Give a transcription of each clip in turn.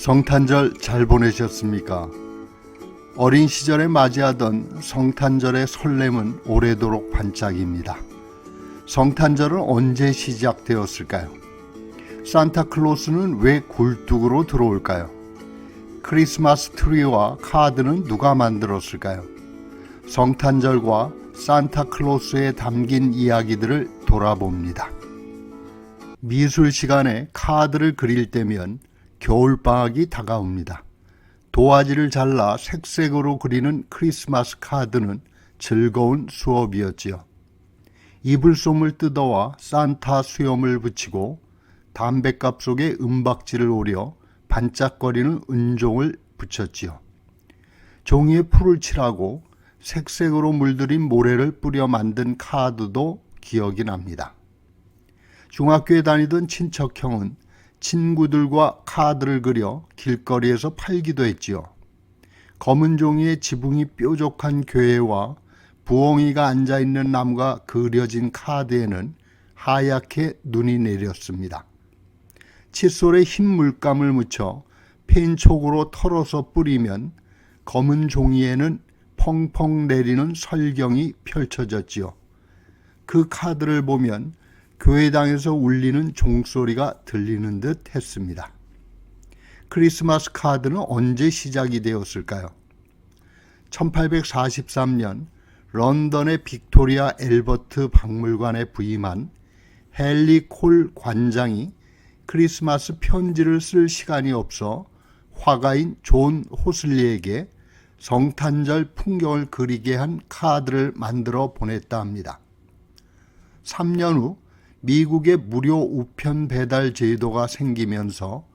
성탄절 잘 보내셨습니까? 어린 시절에 맞이하던 성탄절의 설렘은 오래도록 반짝입니다. 성탄절은 언제 시작되었을까요? 산타클로스는 왜 굴뚝으로 들어올까요? 크리스마스 트리와 카드는 누가 만들었을까요? 성탄절과 산타클로스에 담긴 이야기들을 돌아봅니다. 미술 시간에 카드를 그릴 때면 겨울방학이 다가옵니다. 도화지를 잘라 색색으로 그리는 크리스마스 카드는 즐거운 수업이었지요. 이불솜을 뜯어와 산타 수염을 붙이고 담뱃갑 속에 은박지를 오려 반짝거리는 은종을 붙였지요. 종이에 풀을 칠하고 색색으로 물들인 모래를 뿌려 만든 카드도 기억이 납니다. 중학교에 다니던 친척형은 친구들과 카드를 그려 길거리에서 팔기도 했지요. 검은 종이에 지붕이 뾰족한 교회와 부엉이가 앉아있는 나무가 그려진 카드에는 하얗게 눈이 내렸습니다. 칫솔에 흰 물감을 묻혀 펜촉으로 털어서 뿌리면 검은 종이에는 펑펑 내리는 설경이 펼쳐졌지요. 그 카드를 보면 교회당에서 울리는 종소리가 들리는 듯 했습니다. 크리스마스 카드는 언제 시작이 되었을까요? 1843년 런던의 빅토리아 앨버트 박물관에 부임한 헨리 콜 관장이 크리스마스 편지를 쓸 시간이 없어 화가인 존 호슬리에게 성탄절 풍경을 그리게 한 카드를 만들어 보냈다 합니다. 3년 후 미국의 무료 우편 배달 제도가 생기면서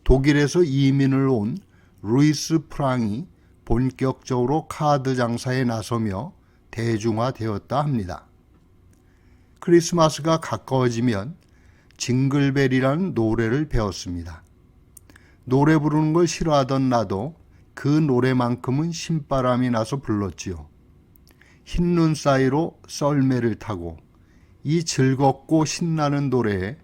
독일에서 이민을 온 루이스 프랑이 본격적으로 카드 장사에 나서며 대중화되었다 합니다. 크리스마스가 가까워지면 징글벨이라는 노래를 배웠습니다. 노래 부르는 걸 싫어하던 나도 그 노래만큼은 신바람이 나서 불렀지요. 흰 눈 사이로 썰매를 타고 이 즐겁고 신나는 노래에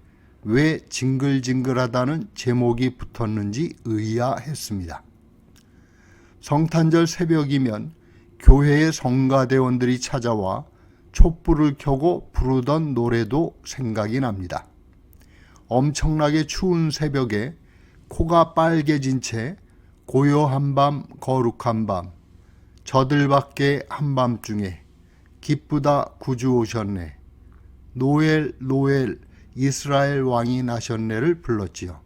왜 징글징글하다는 제목이 붙었는지 의아했습니다. 성탄절 새벽이면 교회의 성가대원들이 찾아와 촛불을 켜고 부르던 노래도 생각이 납니다. 엄청나게 추운 새벽에 코가 빨개진 채 고요한 밤 거룩한 밤 저들밖에 한밤중에 기쁘다 구주 오셨네 노엘 노엘 이스라엘 왕이 나셨네를 불렀지요.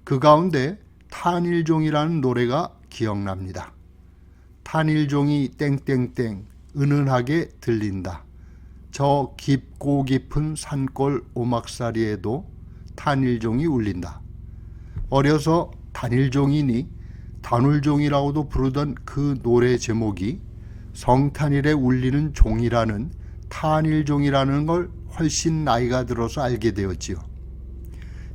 그 가운데 탄일종이라는 노래가 기억납니다. 탄일종이 땡땡땡 은은하게 들린다. 저 깊고 깊은 산골 오막살이에도 탄일종이 울린다. 어려서 단일종이니 단울종이라고도 부르던 그 노래 제목이 성탄일에 울리는 종이라는 탄일종이라는 걸 훨씬 나이가 들어서 알게 되었지요.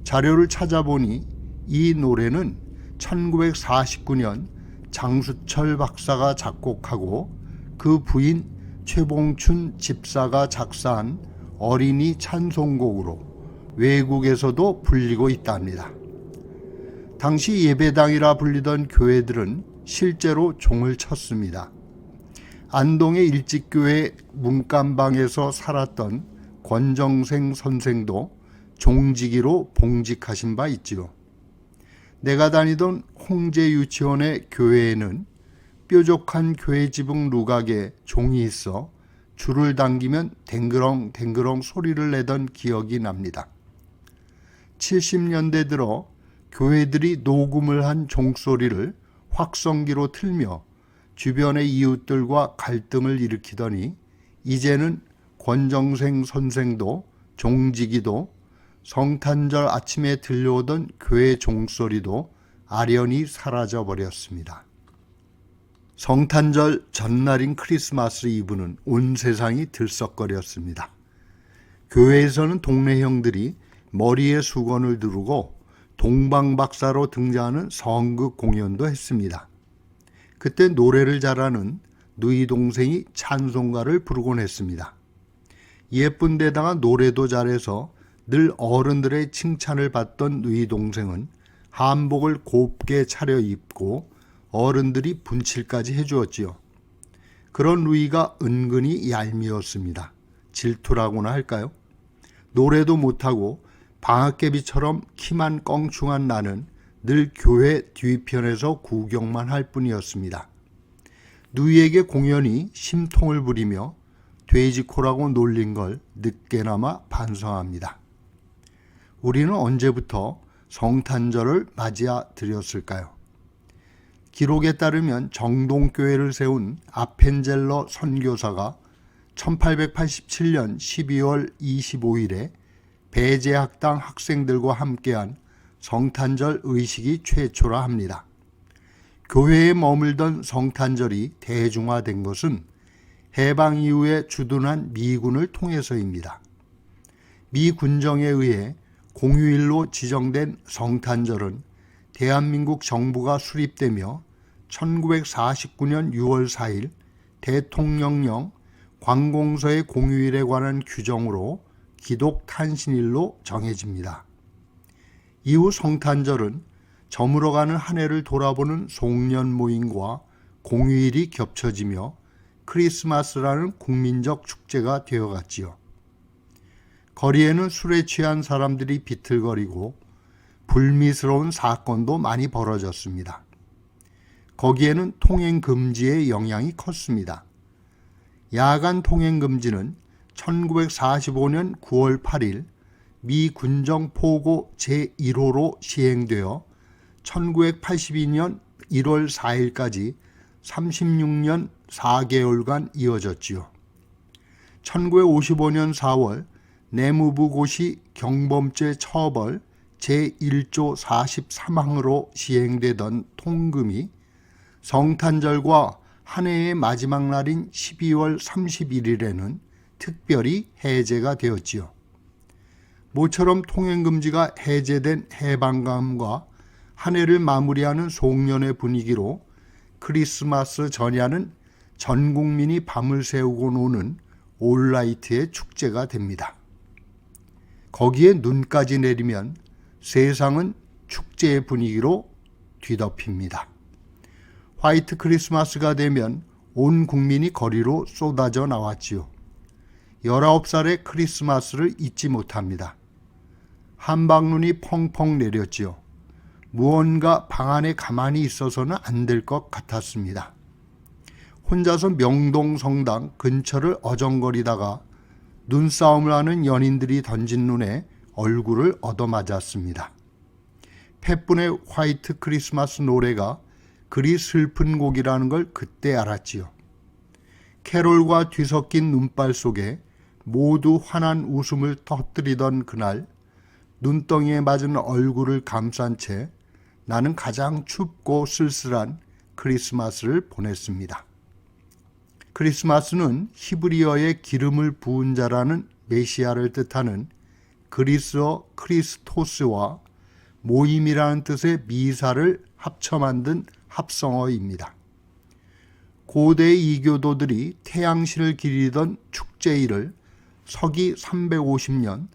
자료를 찾아보니 이 노래는 1949년 장수철 박사가 작곡하고 그 부인 최봉춘 집사가 작사한 어린이 찬송곡으로 외국에서도 불리고 있답니다. 당시 예배당이라 불리던 교회들은 실제로 종을 쳤습니다. 안동의 일직교회 문간방에서 살았던 권정생 선생도 종지기로 봉직하신 바 있지요. 내가 다니던 홍제 유치원의 교회에는 뾰족한 교회 지붕 누각에 종이 있어 줄을 당기면 댕그렁댕그렁 소리를 내던 기억이 납니다. 70년대 들어 교회들이 녹음을 한 종소리를 확성기로 틀며 주변의 이웃들과 갈등을 일으키더니 이제는 권정생 선생도 종지기도 성탄절 아침에 들려오던 교회 종소리도 아련히 사라져버렸습니다. 성탄절 전날인 크리스마스 이브는 온 세상이 들썩거렸습니다. 교회에서는 동네 형들이 머리에 수건을 두르고 동방박사로 등장하는 성극 공연도 했습니다. 그때 노래를 잘하는 누이 동생이 찬송가를 부르곤 했습니다. 예쁜 데다가 노래도 잘해서 늘 어른들의 칭찬을 받던 누이 동생은 한복을 곱게 차려입고 어른들이 분칠까지 해주었지요. 그런 루이가 은근히 얄미웠습니다. 질투라고나 할까요? 노래도 못하고 방학개비처럼 키만 껑충한 나는 늘 교회 뒤편에서 구경만 할 뿐이었습니다. 누이에게 공연히 심통을 부리며 돼지코라고 놀린 걸 늦게나마 반성합니다. 우리는 언제부터 성탄절을 맞이해 드렸을까요? 기록에 따르면 정동교회를 세운 아펜젤러 선교사가 1887년 12월 25일에 배제학당 학생들과 함께한 성탄절 의식이 최초라 합니다. 교회에 머물던 성탄절이 대중화된 것은 해방 이후에 주둔한 미군을 통해서입니다. 미 군정에 의해 공휴일로 지정된 성탄절은 대한민국 정부가 수립되며 1949년 6월 4일 대통령령 관공서의 공휴일에 관한 규정으로 기독탄신일로 정해집니다. 이후 성탄절은 저물어가는 한 해를 돌아보는 송년 모임과 공휴일이 겹쳐지며 크리스마스라는 국민적 축제가 되어갔지요. 거리에는 술에 취한 사람들이 비틀거리고 불미스러운 사건도 많이 벌어졌습니다. 거기에는 통행금지의 영향이 컸습니다. 야간 통행금지는 1945년 9월 8일 미 군정 포고 제1호로 시행되어 1982년 1월 4일까지 36년 4개월간 이어졌지요. 1955년 4월 내무부 고시 경범죄 처벌 제1조 43항으로 시행되던 통금이 성탄절과 한 해의 마지막 날인 12월 31일에는 특별히 해제가 되었지요. 모처럼 통행금지가 해제된 해방감과 한 해를 마무리하는 송년회 분위기로 크리스마스 전야는 전 국민이 밤을 새우고 노는 올라이트의 축제가 됩니다. 거기에 눈까지 내리면 세상은 축제의 분위기로 뒤덮입니다. 화이트 크리스마스가 되면 온 국민이 거리로 쏟아져 나왔지요. 19살의 크리스마스를 잊지 못합니다. 한방눈이 펑펑 내렸지요. 무언가 방 안에 가만히 있어서는 안 될 것 같았습니다. 혼자서 명동성당 근처를 어정거리다가 눈싸움을 하는 연인들이 던진 눈에 얼굴을 얻어맞았습니다. 팻분의 화이트 크리스마스 노래가 그리 슬픈 곡이라는 걸 그때 알았지요. 캐롤과 뒤섞인 눈발 속에 모두 환한 웃음을 터뜨리던 그날 눈덩이에 맞은 얼굴을 감싼 채 나는 가장 춥고 쓸쓸한 크리스마스를 보냈습니다. 크리스마스는 히브리어의 기름을 부은 자라는 메시아를 뜻하는 그리스어 크리스토스와 모임이라는 뜻의 미사를 합쳐 만든 합성어입니다. 고대 이교도들이 태양신을 기리던 축제일을 서기 350년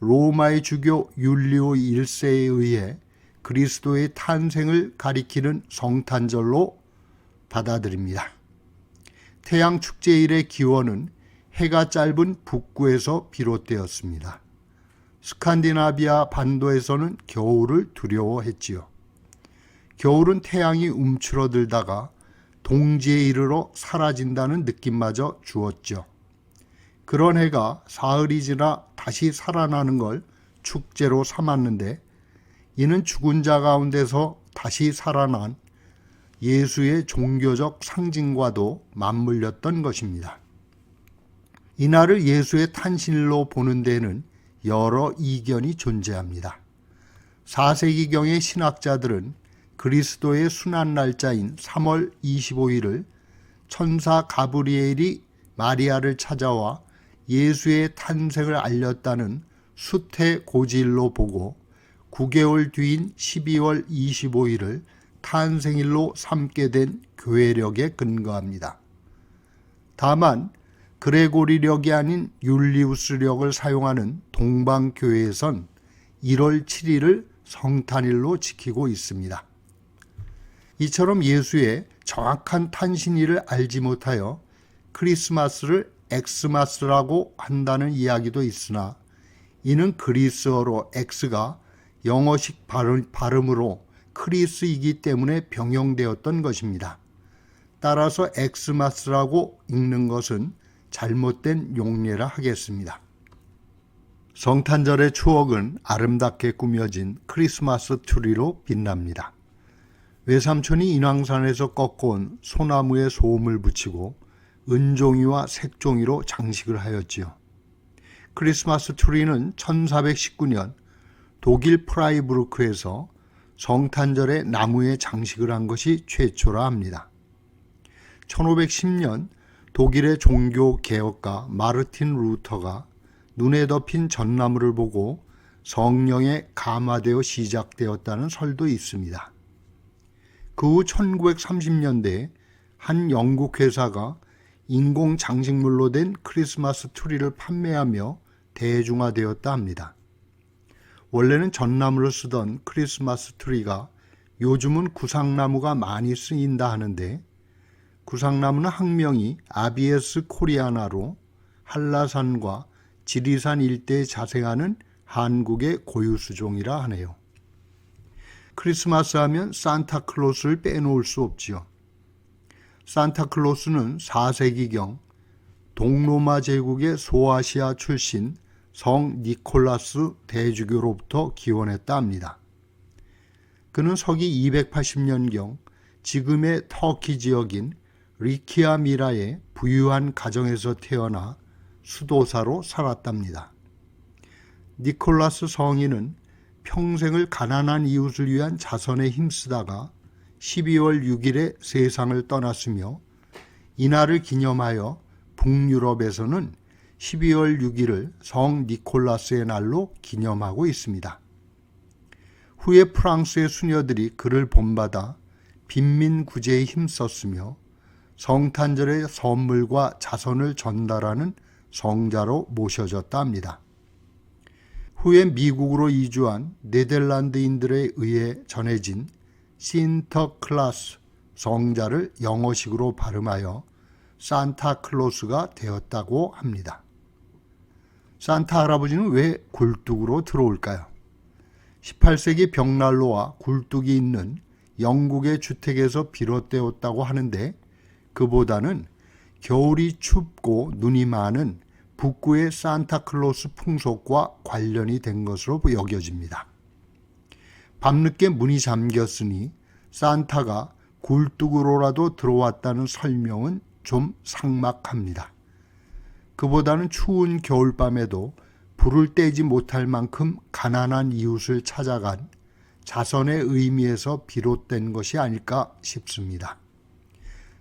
로마의 주교 율리오 1세에 의해 그리스도의 탄생을 가리키는 성탄절로 받아들입니다. 태양 축제일의 기원은 해가 짧은 북구에서 비롯되었습니다. 스칸디나비아 반도에서는 겨울을 두려워했지요. 겨울은 태양이 움츠러들다가 동지에 이르러 사라진다는 느낌마저 주었죠. 그런 해가 사흘이 지나 다시 살아나는 걸 축제로 삼았는데 이는 죽은 자 가운데서 다시 살아난 예수의 종교적 상징과도 맞물렸던 것입니다. 이날을 예수의 탄신일로 보는 데에는 여러 이견이 존재합니다. 4세기경의 신학자들은 그리스도의 순환 날짜인 3월 25일을 천사 가브리엘이 마리아를 찾아와 예수의 탄생을 알렸다는 수태고지일로 보고 9개월 뒤인 12월 25일을 탄생일로 삼게 된 교회력에 근거합니다. 다만 그레고리력이 아닌 율리우스력을 사용하는 동방교회에선 1월 7일을 성탄일로 지키고 있습니다. 이처럼 예수의 정확한 탄신일을 알지 못하여 크리스마스를 엑스마스라고 한다는 이야기도 있으나 이는 그리스어로 엑스가 영어식 발음으로 크리스이기 때문에 병용되었던 것입니다. 따라서 엑스마스라고 읽는 것은 잘못된 용례라 하겠습니다. 성탄절의 추억은 아름답게 꾸며진 크리스마스 트리로 빛납니다. 외삼촌이 인왕산에서 꺾어온 소나무에 소음을 붙이고 은종이와 색종이로 장식을 하였지요. 크리스마스 트리는 1419년 독일 프라이부르크에서 성탄절에 나무에 장식을 한 것이 최초라 합니다. 1510년 독일의 종교 개혁가 마르틴 루터가 눈에 덮인 전나무를 보고 성령에 감화되어 시작되었다는 설도 있습니다. 그 후 1930년대에 한 영국 회사가 인공 장식물로 된 크리스마스 트리를 판매하며 대중화되었다 합니다. 원래는 전나무를 쓰던 크리스마스 트리가 요즘은 구상나무가 많이 쓰인다 하는데 구상나무는 학명이 아비에스 코리아나로 한라산과 지리산 일대에 자생하는 한국의 고유수종이라 하네요. 크리스마스 하면 산타클로스를 빼놓을 수 없지요. 산타클로스는 4세기경 동로마 제국의 소아시아 출신 성 니콜라스 대주교로부터 기원했다 합니다. 그는 서기 280년경 지금의 터키 지역인 리키아 미라의 부유한 가정에서 태어나 수도사로 살았답니다. 니콜라스 성인은 평생을 가난한 이웃을 위한 자선에 힘쓰다가 12월 6일에 세상을 떠났으며 이날을 기념하여 북유럽에서는 12월 6일을 성 니콜라스의 날로 기념하고 있습니다. 후에 프랑스의 수녀들이 그를 본받아 빈민 구제에 힘썼으며 성탄절의 선물과 자선을 전달하는 성자로 모셔졌다 합니다. 후에 미국으로 이주한 네덜란드인들에 의해 전해진 신터클라스 성자를 영어식으로 발음하여 산타클로스가 되었다고 합니다. 산타 할아버지는 왜 굴뚝으로 들어올까요? 18세기 벽난로와 굴뚝이 있는 영국의 주택에서 비롯되었다고 하는데 그보다는 겨울이 춥고 눈이 많은 북구의 산타클로스 풍속과 관련이 된 것으로 여겨집니다. 밤늦게 문이 잠겼으니 산타가 굴뚝으로라도 들어왔다는 설명은 좀 삭막합니다. 그보다는 추운 겨울밤에도 불을 떼지 못할 만큼 가난한 이웃을 찾아간 자선의 의미에서 비롯된 것이 아닐까 싶습니다.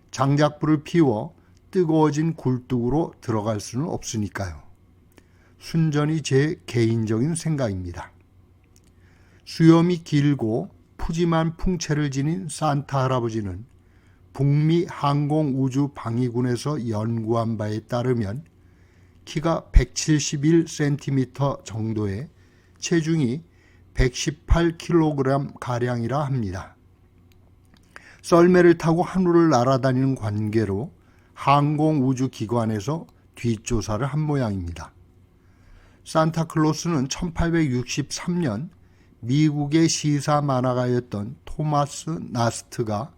장작불을 피워 뜨거워진 굴뚝으로 들어갈 수는 없으니까요. 순전히 제 개인적인 생각입니다. 수염이 길고 푸짐한 풍채를 지닌 산타 할아버지는 북미 항공우주방위군에서 연구한 바에 따르면 키가 171cm 정도에 체중이 118kg 가량이라 합니다. 썰매를 타고 하늘을 날아다니는 관계로 항공우주기관에서 뒷조사를 한 모양입니다. 산타클로스는 1863년 미국의 시사 만화가였던 토마스 나스트가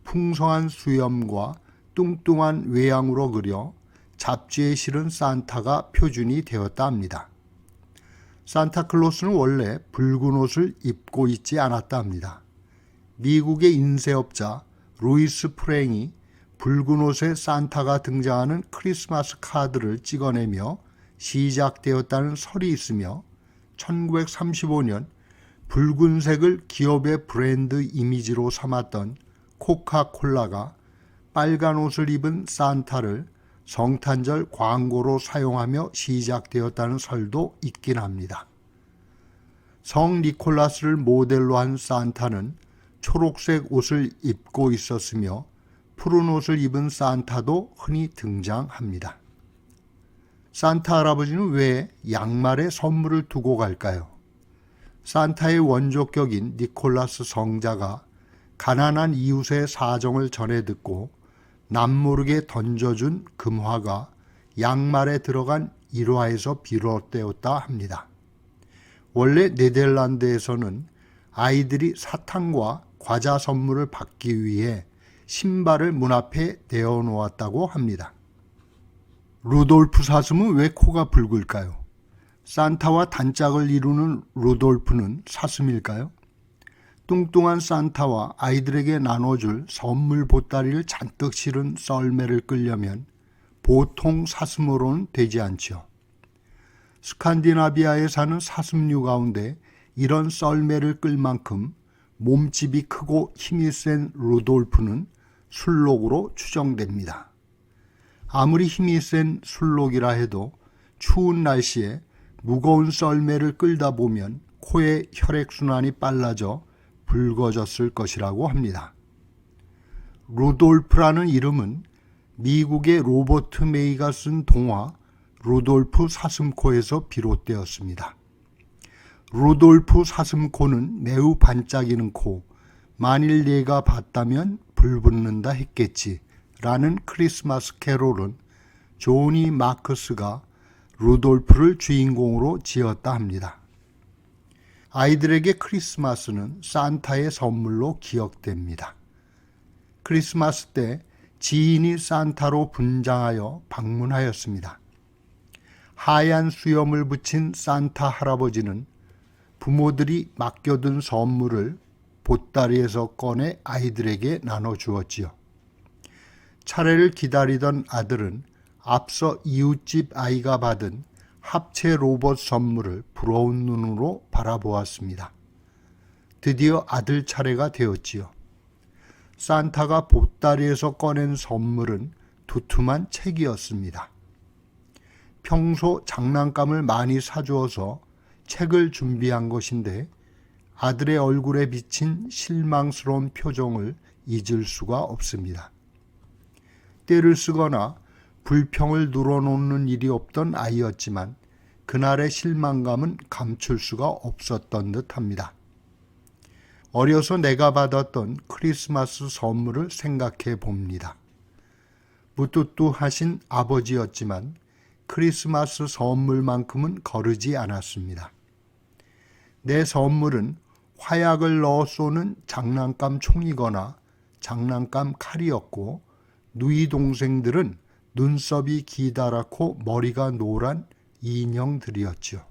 풍성한 수염과 뚱뚱한 외양으로 그려 잡지에 실은 산타가 표준이 되었다 합니다. 산타클로스는 원래 붉은 옷을 입고 있지 않았다 합니다. 미국의 인쇄업자 루이스 프랭이 붉은 옷에 산타가 등장하는 크리스마스 카드를 찍어내며 시작되었다는 설이 있으며 1935년 붉은색을 기업의 브랜드 이미지로 삼았던 코카콜라가 빨간 옷을 입은 산타를 성탄절 광고로 사용하며 시작되었다는 설도 있긴 합니다. 성 니콜라스를 모델로 한 산타는 초록색 옷을 입고 있었으며 푸른 옷을 입은 산타도 흔히 등장합니다. 산타 할아버지는 왜 양말에 선물을 두고 갈까요? 산타의 원조격인 니콜라스 성자가 가난한 이웃의 사정을 전해 듣고 남모르게 던져준 금화가 양말에 들어간 일화에서 비롯되었다 합니다. 원래 네덜란드에서는 아이들이 사탕과 과자 선물을 받기 위해 신발을 문 앞에 대어 놓았다고 합니다. 루돌프 사슴은 왜 코가 붉을까요? 산타와 단짝을 이루는 루돌프는 사슴일까요? 뚱뚱한 산타와 아이들에게 나눠줄 선물 보따리를 잔뜩 실은 썰매를 끌려면 보통 사슴으로는 되지 않죠. 스칸디나비아에 사는 사슴류 가운데 이런 썰매를 끌 만큼 몸집이 크고 힘이 센 루돌프는 술록으로 추정됩니다. 아무리 힘이 센 술록이라 해도 추운 날씨에 무거운 썰매를 끌다 보면 코의 혈액순환이 빨라져 붉어졌을 것이라고 합니다. 루돌프라는 이름은 미국의 로버트 메이가 쓴 동화 루돌프 사슴코에서 비롯되었습니다. 루돌프 사슴코는 매우 반짝이는 코, 만일 얘가 봤다면 불붙는다 했겠지 라는 크리스마스 캐롤은 조니 마크스가 루돌프를 주인공으로 지었다 합니다. 아이들에게 크리스마스는 산타의 선물로 기억됩니다. 크리스마스 때 지인이 산타로 분장하여 방문하였습니다. 하얀 수염을 붙인 산타 할아버지는 부모들이 맡겨둔 선물을 보따리에서 꺼내 아이들에게 나눠주었지요. 차례를 기다리던 아들은 앞서 이웃집 아이가 받은 합체 로봇 선물을 부러운 눈으로 바라보았습니다. 드디어 아들 차례가 되었지요. 산타가 보따리에서 꺼낸 선물은 두툼한 책이었습니다. 평소 장난감을 많이 사주어서 책을 준비한 것인데 아들의 얼굴에 비친 실망스러운 표정을 잊을 수가 없습니다. 떼를 쓰거나 불평을 늘어놓는 일이 없던 아이였지만 그날의 실망감은 감출 수가 없었던 듯합니다. 어려서 내가 받았던 크리스마스 선물을 생각해 봅니다. 무뚝뚝하신 아버지였지만 크리스마스 선물만큼은 거르지 않았습니다. 내 선물은 화약을 넣어 쏘는 장난감 총이거나 장난감 칼이었고 누이 동생들은 눈썹이 기다랗고 머리가 노란 인형들이었죠.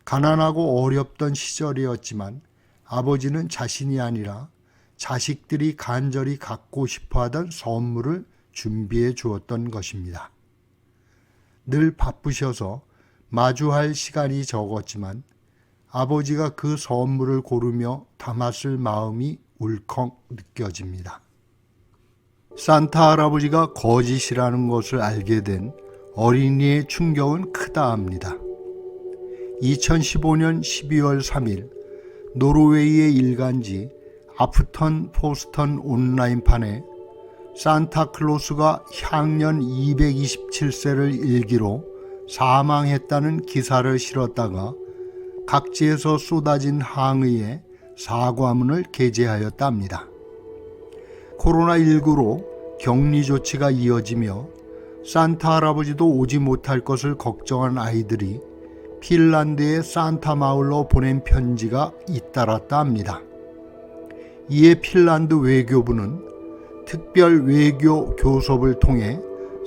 가난하고 어렵던 시절이었지만 아버지는 자신이 아니라 자식들이 간절히 갖고 싶어하던 선물을 준비해 주었던 것입니다. 늘 바쁘셔서 마주할 시간이 적었지만 아버지가 그 선물을 고르며 담았을 마음이 울컥 느껴집니다. 산타 할아버지가 거짓이라는 것을 알게 된 어린이의 충격은 크다 합니다. 2015년 12월 3일 노르웨이의 일간지 아프턴 포스턴 온라인판에 산타클로스가 향년 227세를 일기로 사망했다는 기사를 실었다가 각지에서 쏟아진 항의에 사과문을 게재하였다 합니다. 코로나19로 격리 조치가 이어지며 산타 할아버지도 오지 못할 것을 걱정한 아이들이 핀란드의 산타 마을로 보낸 편지가 잇따랐다 합니다. 이에 핀란드 외교부는 특별 외교 교섭을 통해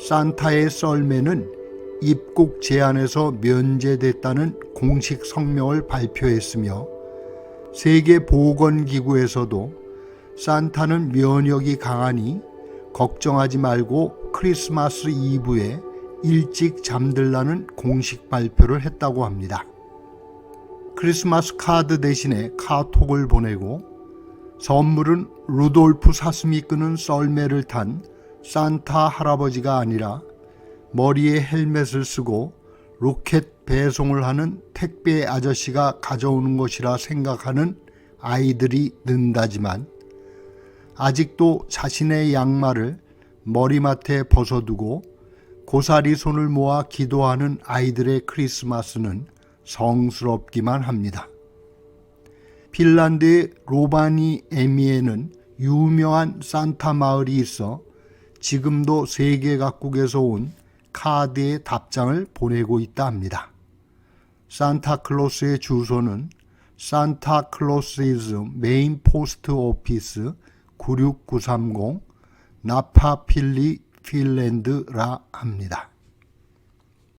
산타의 썰매는 입국 제한에서 면제됐다는 공식 성명을 발표했으며 세계보건기구에서도 산타는 면역이 강하니 걱정하지 말고 크리스마스 이브에 일찍 잠들라는 공식 발표를 했다고 합니다. 크리스마스 카드 대신에 카톡을 보내고 선물은 루돌프 사슴이 끄는 썰매를 탄 산타 할아버지가 아니라 머리에 헬멧을 쓰고 로켓 배송을 하는 택배 아저씨가 가져오는 것이라 생각하는 아이들이 는다지만 아직도 자신의 양말을 머리맡에 벗어두고 고사리 손을 모아 기도하는 아이들의 크리스마스는 성스럽기만 합니다. 핀란드의 로바니에미에는 유명한 산타 마을이 있어 지금도 세계 각국에서 온 카드의 답장을 보내고 있다 합니다. 산타클로스의 주소는 산타클로스이즈 메인 포스트 오피스 96930 나파필리 핀란드라 합니다.